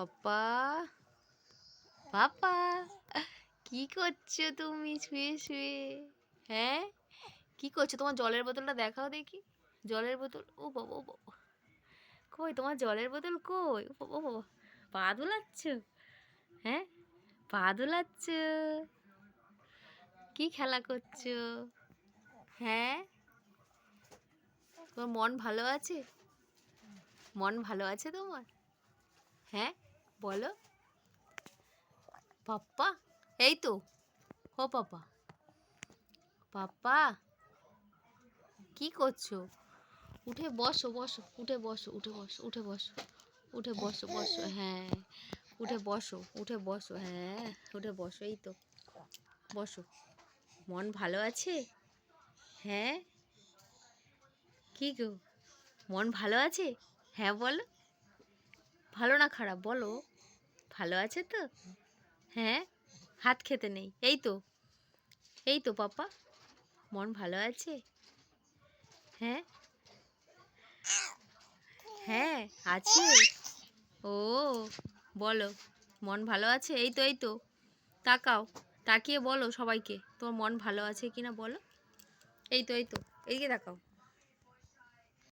পাপ্পা, পাপা, কি করছো তুমি শুয়ে শুয়ে? হ্যাঁ, কি করছো? তোমার জলের বোতলটা দেখাও দেখি। জলের বোতল, ও বাবা, ও বাবা, কই তোমার জলের বোতল কই? ও বাবা, ও বাবা, পা দোলাচ্ছ? হ্যাঁ, পা দোলাচ্ছ? কি খেলা করছো? হ্যাঁ, তোমার মন ভালো আছে? মন ভালো আছে তোমার? হ্যাঁ, বলো। পাপ্পা, এই তো, ও পাপা, পাপা, কি করছো? উঠে বসো, বসো, উঠে বসো, উঠে বসো, উঠে বসো, উঠে বসো, বসো, হ্যাঁ, উঠে বসো, উঠে বসো, হ্যাঁ, উঠে বসো, এই তো, বসো। মন ভালো আছে? হ্যাঁ, কি গো, মন ভালো আছে? হ্যাঁ বলো, ভালো না খারাপ বলো, ভালো আছে তো? হ্যাঁ, হাত খেতে নেই, এই তো, এই তো পাপা, মন ভালো আছে? হ্যাঁ, হ্যাঁ আছে। ও, বলো, মন ভালো আছে? এই তো, এই তো, তাকাও, তাকিয়ে বলো সবাইকে তোমার মন ভালো আছে কিনা বলো। এই তো, এই তো, এইদিকে তাকাও।